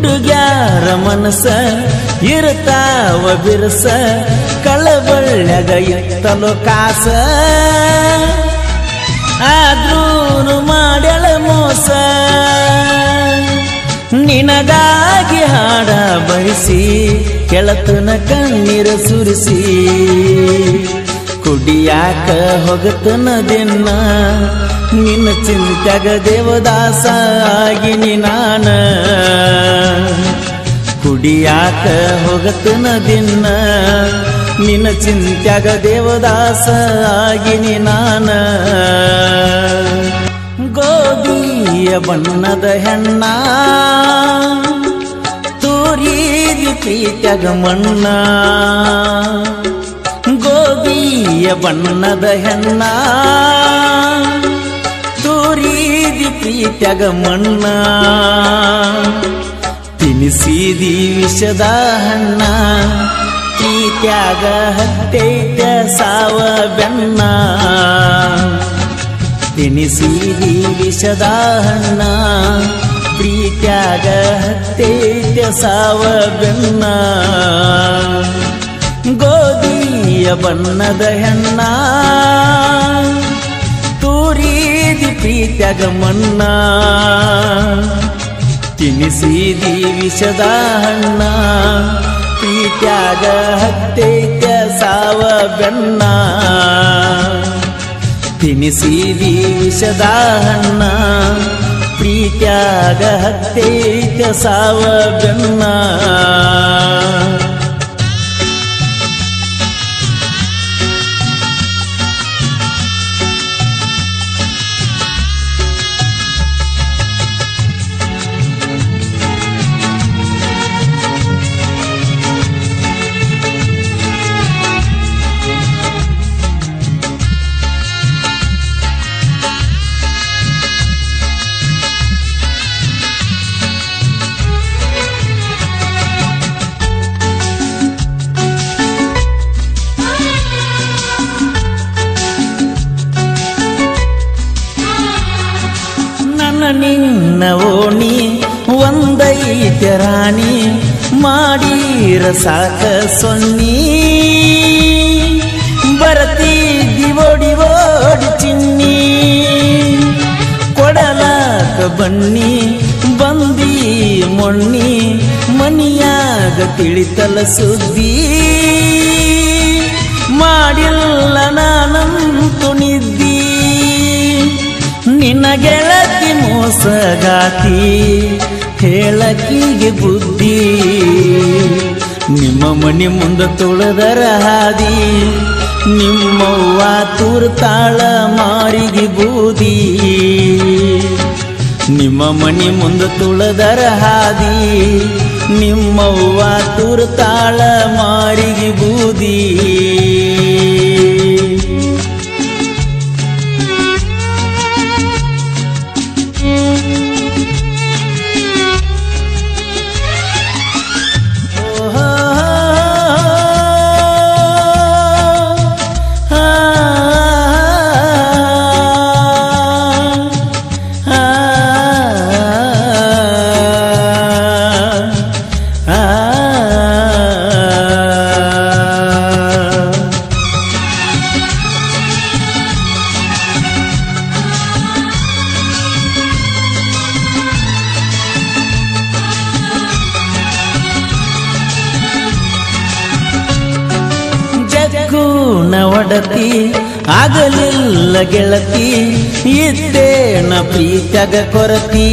ಹುಡುಗ್ಯಾರ ಮನಸ ಇರ್ತಾವ ಬಿರಸ ಕಳಬಳ್ಳ್ಯಾಗ ಎತ್ತಲು ಕಾಸ ಆದ್ರೂನು ಮಾಡ್ಯಾಳ ಮೋಸ ನಿನಗಾಗಿ ಹಾಡ ಬಯಸಿ ಕೆಳತನ ಕಣ್ಣೀರ ಸುರಿಸಿ ಕುಡಿಯಾಕ ಹೋಗತನ ದಿನ ನಿನ್ನ ಚಿಂತ್ಯಾಗ ದೇವದಾಸ ಆಗಿನಿ ನಾನ ಕುಡಿಯಾಕ ಹೋಗತನ ದಿನ ನಿನ್ನ ಚಿಂತ್ಯಾಗ ದೇವದಾಸ ಆಗಿನಿ ನಾನ ಗೋಧಿಯ ಬಣ್ಣದ ಹೆಣ್ಣ ತೂರಿದಿ ಪ್ರೀತ್ಯಾಗ ಮಣ್ಣ ಗೋಧಿಯ ಬಣ್ಣದ ಹೆಣ್ಣ ತೂರಿದಿ ಪ್ರೀತ್ಯಾಗ ಮಣ್ಣ ತಿನಿಸಿದಿ ವಿಷದ ಹಣ್ಣ ಪ್ರೀತ್ಯಾಗ ಹತ್ತೈತ ಸಾವ ಬೆನ್ನ ತಿನಿಸಿದಿ ವಿಷದ ಹಣ್ಣ ಪ್ರೀತ್ಯಾಗ ಹತ್ತೈತ ಸಾವ ಬೆನ್ನ ಗೋಧಿಯ ಬಣ್ಣದ ಹೆಣ್ಣ ತೂರಿದಿ ಪ್ರೀತ್ಯಾಗ ಮಣ್ಣ ತಿನಿಸಿದಿ ವಿಷದ ಹಣ್ಣ ಪ್ರೀತ್ಯಾಗ ಹತ್ತೈತ ಸಾವ ಬೆನ್ನ ತಿನಿಸಿದಿ ವಿಷದ ಹಣ್ಣ ಪ್ರೀತ್ಯಾಗ ಹತ್ತೈತ ಸಾವ ಬೆನ್ನ ನಿನ್ನ ಓಣಿ ಒಂದೈತೆ ರಾಣಿ ಮಾಡೀರ ಸಾಕ ಸೊನ್ನಿ ಬರತಿದ್ದಿ ಓಡಿ ಓಡಿ ಚಿನ್ನಿ ಕೊಡಲಾಕ ಬನ್ನಿ ಬಂದಿ ಮೊಣ್ಣಿ ಮನಿಯಾಗ ತಿಳಿತಲ ಸುದ್ದಿ ಮಾಡಿಲ್ಲ ನಾನಂತು ನಿದ್ದಿ ನಿನ್ನ ಗೆಳತಿ ಮೋಸಗಾತಿ ಹೇಳಕಿಗೆ ಬುದ್ಧಿ ನಿಮ್ಮ ಮನೆ ಮುಂದೆ ತೊಳೆದರ ಹಾದಿ ನಿಮ್ಮವ್ವ ತೂರ್ತಾಳ ಮಾರಿಗೆ ಬೂದಿ ನಿಮ್ಮ ಮನೆ ಮುಂದೆ ತುಳದರ ಹಾದಿ ನಿಮ್ಮವ್ವ ತೂರ್ತಾಳ ಮಾರಿಗೆ ಬೂದಿ ಒಡತಿ ಆಗಲಿಲ್ಲ ಗೆಳತಿ ಇದ್ದೇನ ಪ್ರೀತ್ಯಾಗ ಕೊರತಿ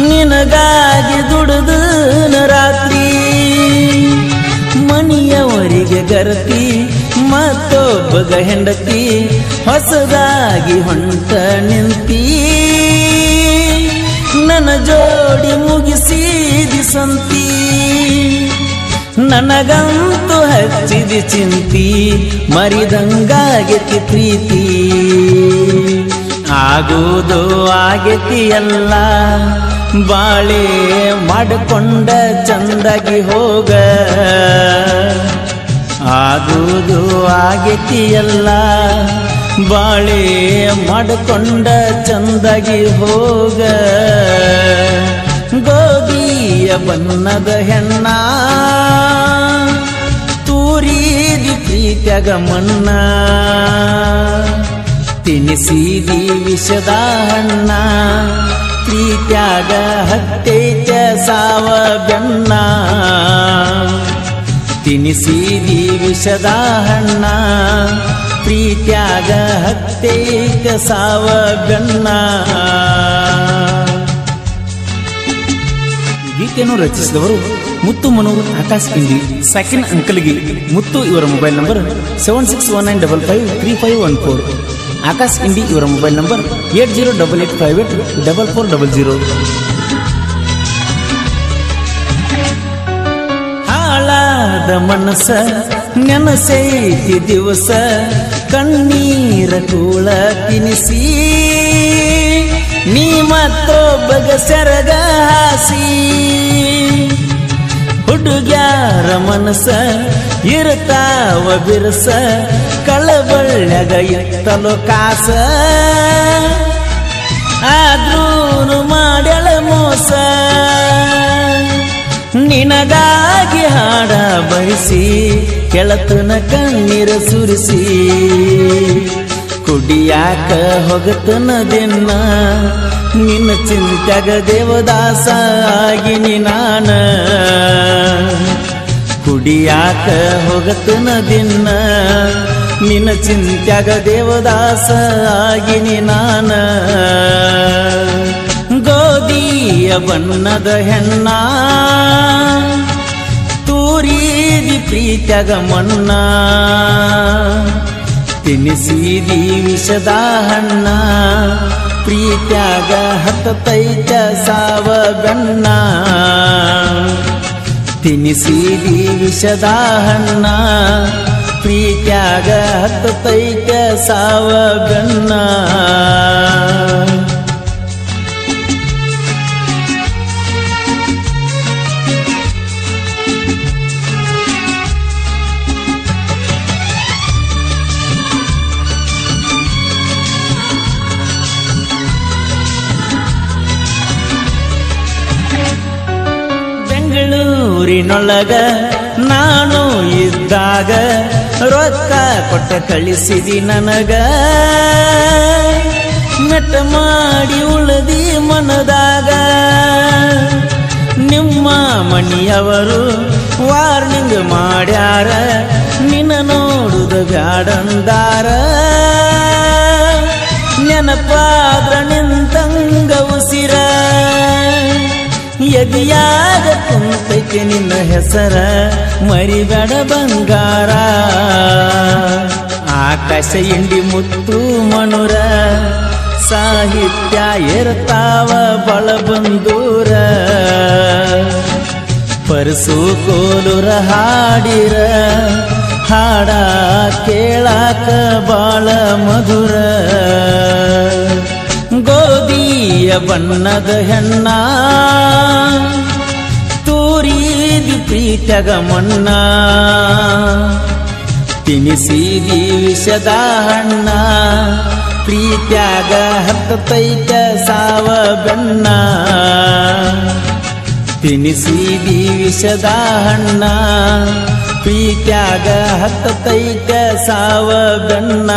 ನಿನಗಾಗಿ ದುಡಿದನ ರಾತ್ರಿ ಮನಿಯವರಿಗೆ ಗರತಿ ಮತ್ತೊಬ್ಬಗ ಹೆಂಡತಿ ಹೊಸದಾಗಿ ಹೊಂಟ ನಿಂತಿ ನನ್ನ ಜೋಡಿ ಮುಗಿಸಿದಿ ಸಂತಿ ನನಗಂತೂ ಹಚ್ಚಿದಿ ಚಿಂತಿ ಮರಿದಂಗಾಗೆತಿ ಪ್ರೀತಿ ಆಗುವುದು ಆಗೇತಿ ಎಲ್ಲ ಬಾಳೆ ಮಾಡಿಕೊಂಡ ಚಂದಾಗಿ ಹೋಗ ಆಗುವುದು ಆಗೇತಿ ಎಲ್ಲ ಬಾಳೆ ಮಾಡಿಕೊಂಡ ಚಂದಾಗಿ ಹೋಗ ಬಣ್ಣದ ಹೆಣ್ಣ ತೂರಿದಿ ಪ್ರೀತ್ಯಾಗ ಮಣ್ಣ ತಿನಿಸಿದಿ ವಿಷದ ಹಣ್ಣ ಪ್ರೀತ್ಯಾಗ ಹತ್ತೈತ ಸಾವ ಬೆನ್ನ ತಿನಿಸಿದಿ ವಿಷದ ಹಣ್ಣ ಪ್ರೀತ್ಯಾಗ ಹತ್ತೈತ ಸಾವ ಬೆನ್ನ ಗೀತೆಯನ್ನು ರಚಿಸಿದವರು ಮುತ್ತು ಮನೂರು ಆಕಾಶ್ ಇಂಡಿ ಸೆಕೆಂಡ್ ಅಂಕಲ್ಗೆ ಮುತ್ತು ಇವರ ಮೊಬೈಲ್ ನಂಬರ್ 7619553514 ಆಕಾಶ್ ಇಂಡಿ ಇವರ ಮೊಬೈಲ್ ನಂಬರ್ 8088584400 ಹಾಳಾದ ಮನಸ್ಸ ನೆನಸೈತಿ ದಿವಸ ಕಣ್ಣೀರ ಕೂಳ ತಿನಿಸಿ ನೀ ಮತ್ತೊಬ್ಬಗ ಸೆರಗ ಹಾಸಿ ಹುಡುಗ್ಯಾರ ಮನಸ್ಸ ಇರ್ತಾವ ಬಿರಸ ಕಳಬಳ್ಳ್ಯಾಗ ಎತ್ತಲು ಕಾಸ ಆದ್ರೂ ಮಾಡ್ಯಾಳ ಮೋಸ ನಿನಗಾಗಿ ಹಾಡ ಬರಿಸಿ ಕೆಳತನ ಕಣ್ಣೀರ ಸುರಿಸಿ ಕುಡಿಯಾಕ ಹೊಗತನ ದಿನ ನಿನ್ನ ಚಿಂತ್ಯಾಗ ದೇವದಾಸ ಆಗಿನಿ ನಾನ ಕುಡಿಯಾಕ ಹೊಗತನ ದಿನ ನಿನ್ನ ಚಿಂತ್ಯಾಗ ದೇವದಾಸ ಆಗಿನಿ ನಾನ ಗೋಧಿಯ ಬಣ್ಣದ ಹೆಣ್ಣ ತೂರಿದಿ ಪ್ರೀತ್ಯಾಗ ಮಣ್ಣ ತಿನಿಸಿದಿ ವಿಷದ ಹಣ್ಣ ಪ್ರೀತ್ಯಾಗ ಹತ್ತೈತ ಸಾವ ಬೆನ್ನ ತಿನಿಸಿದಿ ವಿಷದ ಹಣ್ಣ ಪ್ರೀತ್ಯಾಗ ಹತ್ತೈತ ಸಾವ ಬೆನ್ನ ಬೆಂಗಳೂರಿನೊಳಗ ನಾನು ಇದ್ದಾಗ ರೊಕ್ಕ ಕೊಟ್ಟ ಕಳಿಸಿದಿ ನನಗ ಮೆಟ್ಟ ಮಾಡಿ ಉಳದಿ ಮನದಾಗ ನಿಮ್ಮ ಮಣಿಯವರು ವಾರ್ನಿಂಗ್ ಮಾಡ್ಯಾರ ನಿನ್ನ ನೋಡುದ ಬ್ಯಾಡಂದಾರ ನೆನಪಾದ್ರ ನಿಂತಂಗ ಉಸಿರ ಎದಿಯಾಗ ಕುಂತೈತೆ ನಿನ್ನ ಹೆಸರ ಮರಿಬೇಡ ಬಂಗಾರ ಆಕಾಶ ಇಂಡಿ ಮುತ್ತು ಮಣುರ ಸಾಹಿತ್ಯ ಇರ್ತಾವ ಬಳಬಂದೂರ ಪರಸು ಕೋಲುರ ಹಾಡಿರ ಹಾಡ ಕೇಳಾಕ ಬಾಳ ಮಧುರ ಗೋಧಿಯ ಬಣ್ಣದ ಹೆಣ್ಣ ತೂರಿದಿ ಪ್ರೀತ್ಯಾಗ ಮಣ್ಣ ತಿನಿಸಿದಿ ವಿಷದ ಹಣ್ಣ ಪ್ರೀತ್ಯಾಗ ಹತ್ತೈತ ಸಾವ ಬೆನ್ನ ತಿನಿಸಿದಿ ವಿಷದ ಹಣ್ಣ ಪ್ರೀತ್ಯಾಗ ಹತ್ತೈತ ಸಾವ ಬೆನ್ನ